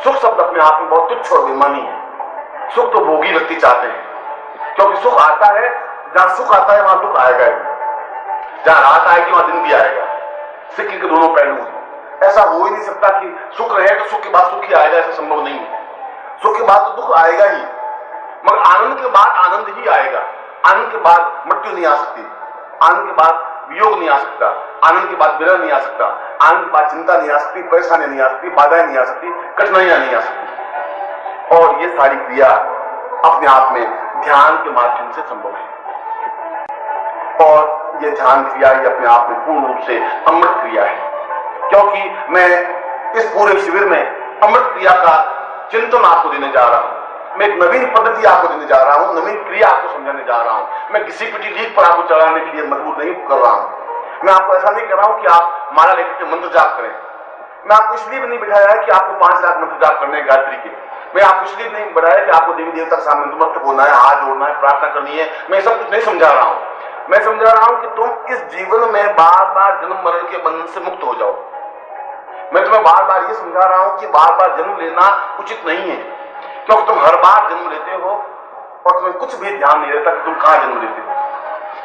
सुख शब्द अपने आप में बहुत तुच्छ और बेमानी है। सुख तो भोगी व्यक्ति चाहते हैं, क्योंकि सुख आता है, जहां सुख आता है वहां दुख आएगा ही, जहां रात आएगी वहां दिन भी आएगा। सिक्के के दोनों पहलू हैं। ऐसा हो ही नहीं सकता कि सुख रहे तो सुख के बाद सुख ही आएगा, ऐसा संभव नहीं है। सुख के बाद तो दुख आएगा ही, मगर आनंद के बाद आनंद ही आएगा। आनंद के बाद मृत्यु नहीं आ सकती, आनंद के बाद वियोग नहीं आ सकता, आनंद के बाद विरह नहीं आ सकता, आनंद के बाद चिंता नहीं आ सकती, परेशानी नहीं आ सकती, बाधाएं नहीं आ सकती, कठिनाइयां नहीं आ सकती। और ये सारी क्रिया अपने आप में ध्यान के माध्यम से संभव है। और ये ध्यान क्रिया ही अपने आप में पूर्ण रूप से अमृत क्रिया है, क्योंकि मैं इस पूरे शिविर में अमृत क्रिया का चिंतन आपको देने जा रहा हूं। मैं एक नवीन पद्धति आपको देने जा रहा हूं, नवीन क्रिया आपको समझाने जा रहा हूं। मैं किसी पिटी लीक पर आपको चढ़ाने के लिए मजबूर नहीं कर रहा हूं। मैं आपको ऐसा नहीं कर रहा हूं कि आप माला लेकर के मंत्र जाप करें। मैं आपको इसलिए भी नहीं बिठाया है कि आपको 5 लाख मंत्र जाप करने हैं गायत्री के। मैं आपको इसलिए नहीं बताया कि आपको देवी देवता के सामने नतमस्तक होना है, हाथ जोड़ना है, प्रार्थना करनी है। मैं सब कुछ नहीं समझा रहा हूं। मैं समझा रहा हूं कि तुम इस जीवन में बार बार जन्म मरण के बंधन से मुक्त हो जाओ। मैं तुम्हें बार बार ये समझा रहा हूं कि बार बार जन्म लेना उचित नहीं है, क्योंकि तुम हर बार जन्म लेते हो और तुम्हें कुछ भी ध्यान नहीं रहता कि तुम कहां जन्म लेते हो।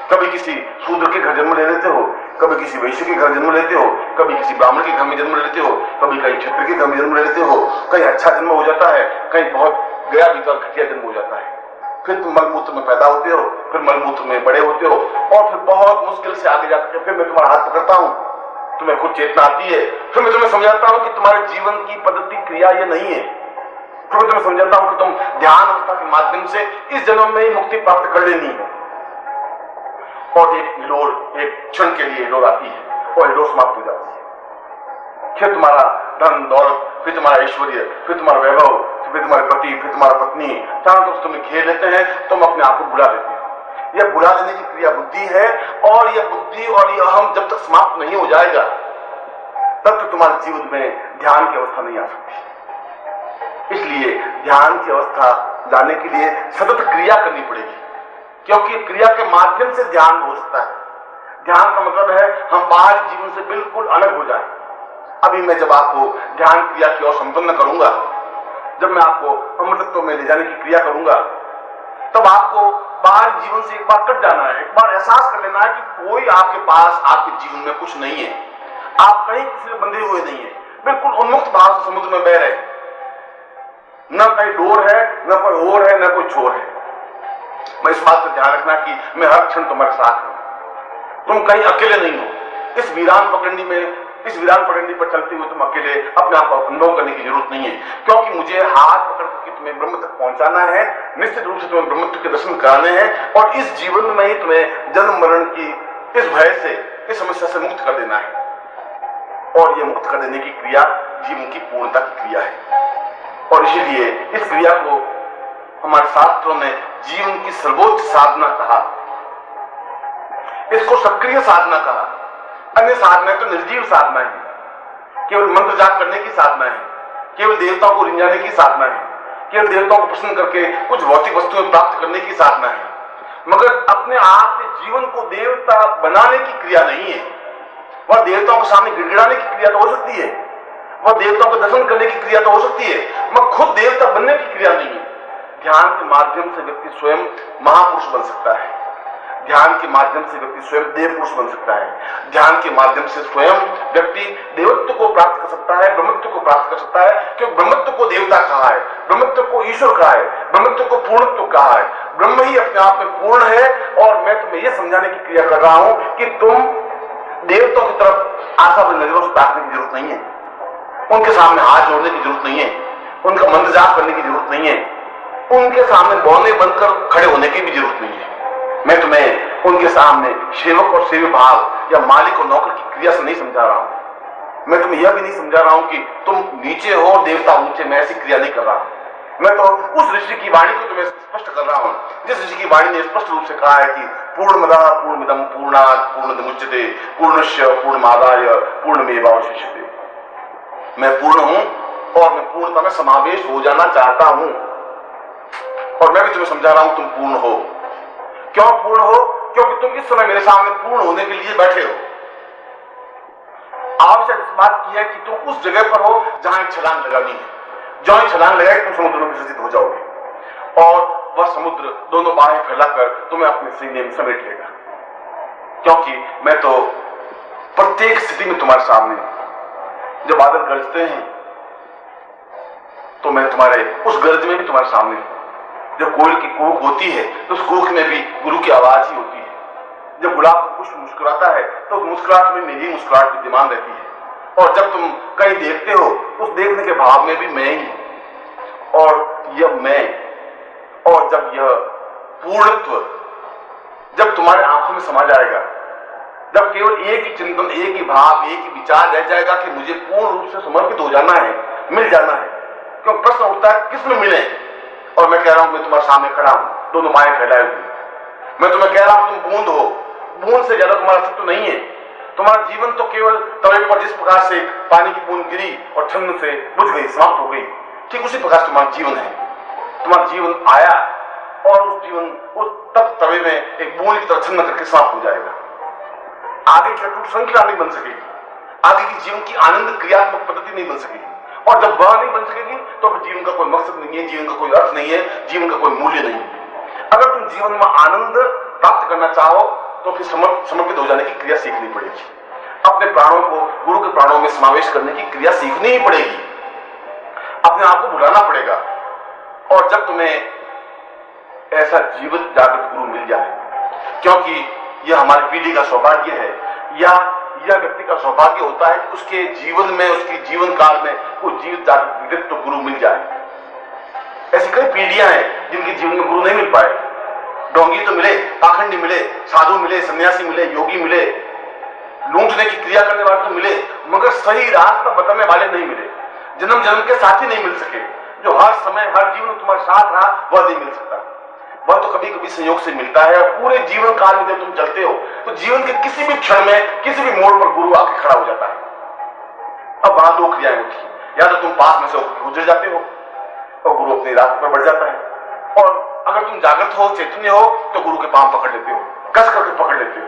कभी किसी शूद्र के घर जन्म ले लेते हो, कभी किसी वैश्य के घर जन्म लेते हो, कभी किसी ब्राह्मण के घर में जन्म ले लेते हो, कभी कहीं क्षत्रिय के घर में जन्म ले लेते हो। कहीं अच्छा जन्म हो जाता है, कहीं बहुत गया बीता घटिया जन्म हो जाता है। फिर तुम मलमूत्र में पैदा होते हो, फिर मलमूत्र में बड़े होते हो, और फिर बहुत मुश्किल से आगे जाकर फिर मैं तुम्हारा हाथ पकड़ता हूं, तुम्हें खुद चेतना आती है। फिर मैं तुम्हें समझाता हूं कि तुम्हारे जीवन की पद्धति क्रिया ये नहीं है। फिर मैं तुम्हें समझाता हूं कि तुम ध्यान अवस्था के माध्यम से इस जन्म में ही मुक्ति प्राप्त कर लेनी है। और एक हिलोर एक क्षण के लिए हिलोर आती है और हिलोर समाप्त हो जाती है। फिर तुम्हारा धन दौलत, फिर तुम्हारा ऐश्वर्य, फिर तुम्हारा वैभव, फिर तुम्हारे पति, फिर तुम्हारा पत्नी, चारों तरफ तुम्हें घेर लेते हैं। तुम अपने आप को भुला देते हो। यह भुला देने की क्रिया बुद्धि है, और यह बुद्धि और यह अहम जब तक समाप्त नहीं हो जाएगा तब तक तुम्हारे जीवन में ध्यान की अवस्था नहीं आ सकती। इसलिए ध्यान की अवस्था जाने के लिए सतत क्रिया करनी पड़ेगी, क्योंकि क्रिया के माध्यम से ध्यान हो सकता है। ध्यान का मतलब है हम बाहरी जीवन से बिल्कुल अलग हो जाएं। अभी मैं जब आपको ध्यान क्रिया की ओर संपन्न करूंगा, जब मैं आपको अमृतत्व में ले जाने की क्रिया करूंगा, तब आपको बाहरी जीवन से एक बार कट जाना है, एक बार एहसास कर लेना है कि कोई आपके पास आपके जीवन में कुछ नहीं है। आप कहीं किसी से बंधे हुए नहीं है, बिल्कुल उन्मुक्त भाव से समुद्र में बह रहे हैं। न कहीं डोर है, न कोई ओर है, न कोई छोर है। मैं इस बात का ध्यान रखना कि मैं हर क्षण तुम्हारे साथ हूं, तुम कहीं अकेले नहीं हो। इस वीरान पगडंडी में, इस वीरान पगडंडी पर चलते हुए तुम अकेले अपने आप को अनुभव करने की जरूरत नहीं है, क्योंकि मुझे हाथ पकड़ के तुम्हें ब्रह्म तक पहुंचाना है। निश्चित रूप से तुम्हें ब्रह्मत्व के दर्शन कराने हैं, और इस जीवन में ही तुम्हें जन्म मरण की इस भय से, इस समस्या से मुक्त कर देना है। और यह मुक्त कर देने की क्रिया जीवन की पूर्णता की क्रिया है। और इसीलिए इस क्रिया को हमारे शास्त्रों ने जीवन की सर्वोच्च साधना कहा, इसको सक्रिय साधना कहा। अन्य साधना तो निर्जीव साधना है, केवल मंत्र जाप करने की साधना है, केवल देवताओं को रिंझाने की साधना है, केवल देवताओं को प्रसन्न करके कुछ भौतिक वस्तुएं प्राप्त करने की साधना है। मगर अपने आप के जीवन को देवता बनाने की क्रिया नहीं है। वह देवताओं के सामने गिड़गिड़ाने की क्रिया तो हो सकती है, वह देवताओं को दर्शन करने की क्रिया तो हो सकती है, मगर खुद देवता बनने की क्रिया नहीं है। ध्यान के माध्यम से व्यक्ति स्वयं महापुरुष बन सकता है। ध्यान के माध्यम से व्यक्ति स्वयं देव पुरुष बन सकता है। ध्यान के माध्यम से स्वयं व्यक्ति देवत्व को प्राप्त कर सकता है, ब्रह्मत्व को प्राप्त कर सकता है, क्योंकि ब्रह्मत्व को देवता कहा है, ब्रह्मत्व को ईश्वर कहा है, ब्रह्मत्व को पूर्णत्व कहा है। ब्रह्म ही अपने आप में पूर्ण है। और मैं तुम्हें यह समझाने की क्रिया कर रहा हूं कि तुम देवताओं की तरफ आशा भरी नजरों से ताकने की जरूरत नहीं है, उनके सामने हाथ जोड़ने की जरूरत नहीं है, उनका मंत्र जाप करने की जरूरत नहीं है, उनके सामने बौने बनकर खड़े होने की भी जरूरत नहीं है। मैं तुम्हें उनके सामने सेवक और सेवी भाव या मालिक और नौकर की क्रिया से नहीं समझा रहा हूं। मैं तुम्हें यह भी नहीं समझा रहा हूं कि तुम नीचे हो देवता ऊंचे, मैं ऐसी क्रिया नहीं कर रहा हूं। मैं तो उस ऋषि की वाणी को तुम्हें स्पष्ट कर रहा हूं, जिस ऋषि की वाणी ने स्पष्ट रूप से कहा है कि पूर्णमदः पूर्णमिदं पूर्णात् पूर्णमुदच्यते पूर्णस्य पूर्णमादाय पूर्णमेवावशिष्यते। मैं पूर्ण हूं और मैं पूर्णता में समावेश हो जाना चाहता हूं। और मैं भी तुम्हें समझा रहा हूं तुम पूर्ण हो। क्यों पूर्ण हो? क्योंकि तुम इस समय मेरे सामने पूर्ण होने के लिए बैठे हो। आवश्यक इस बात की है कि तुम उस जगह पर हो जहां एक छलांग लगानी है। जो ही छलांग लगाए तुम समुद्र में विसर्जित हो जाओगे और वह समुद्र दोनों बाहें फैलाकर तुम्हें अपने सीने में समेट लेगा, क्योंकि मैं तो प्रत्येक स्थिति में तुम्हारे सामने हूं। जब बादल गरजते हैं तो मैं तुम्हारे उस गरज में भी तुम्हारे सामने हूं। जब कोयल की कूक होती है तो उस कूक में भी गुरु की आवाज ही होती है। जब गुलाब का पुष्प मुस्कुराता है तो उस मुस्कुराहट में मेरी मुस्कुराहट विद्यमान रहती है। और जब तुम कहीं देखते हो उस देखने के भाव में भी मैं ही हूं। और यह मैं, और जब यह पूर्णत्व जब तुम्हारे आंखों में समा जाएगा, जब केवल एक ही चिंतन, एक ही भाव, एक ही विचार रह जाएगा कि मुझे पूर्ण रूप से समर्पित हो जाना है, मिल जाना है। क्यों प्रश्न उठता है किस में मिले, और मैं कह रहा हूं मैं तुम्हारे सामने खड़ा हूं, दोनों बाहें फैलाए हुए। मैं तुम्हें कह रहा हूं तुम बूंद हो, बूंद से ज्यादा तुम्हारा अस्तित्व नहीं है। तुम्हारा जीवन तो केवल तवे पर जिस प्रकार से पानी की बूंद गिरी और छन्न से बुझ गई, समाप्त हो गई, ठीक उसी प्रकार से तुम्हारा जीवन है। तुम्हारा जीवन आया और उस जीवन उस तब तवे में एक बूंद की तरह छन्न करके समाप्त हो जाएगा। आगे की अटूट श्रृंखला नहीं बन सकेगी, आगे की जीवन की आनंद क्रियात्मक पद्धति नहीं बन सकेगी। और जब वह नहीं बन सकेगी तो फिर जीवन का कोई मकसद नहीं है, जीवन का कोई अर्थ नहीं है, जीवन का कोई मूल्य नहीं है। अगर तुम जीवन में आनंद प्राप्त करना चाहो तो फिर समर्पित हो जाने की क्रिया सीखनी पड़ेगी। अपने प्राणों को गुरु के प्राणों में समावेश करने की क्रिया सीखनी ही पड़ेगी। अपने आप को बुलाना पड़ेगा। और जब तुम्हें ऐसा जीवित जागृत गुरु मिल जाए, क्योंकि यह हमारी पीढ़ी का सौभाग्य है, या यह व्यक्ति का सौभाग्य होता है कि उसके जीवन में, उसके जीवन काल में कोई जीवित जागृत तो गुरु मिल जाए। ऐसी कई पीढ़ियां हैं जिनके जीवन में गुरु नहीं मिल पाए। डोंगी तो मिले, पाखंडी मिले, साधु मिले, सन्यासी मिले, योगी मिले, लूटने की क्रिया करने वाले तो मिले, मगर सही रास्ता बताने वाले नहीं मिले। जन्म जन्म के साथी नहीं मिल सके। जो हर समय हर जीवन तुम्हारे साथ रहा वह नहीं मिल सकता। वह तो कभी कभी संयोग से मिलता है। पूरे जीवन काल में जब तुम चलते हो तो जीवन के किसी भी क्षण में, किसी भी मोड़ पर गुरु आके खड़ा हो जाता है। अब वहां दो क्रियाएं होती है, या तो तुम पास में से गुजर जाते हो और गुरु अपनी रास्ते पर बढ़ जाता है, और अगर तुम जागृत हो, चैतन्य हो तो गुरु के पांव पकड़ लेते हो, कस करके पकड़ लेते हो।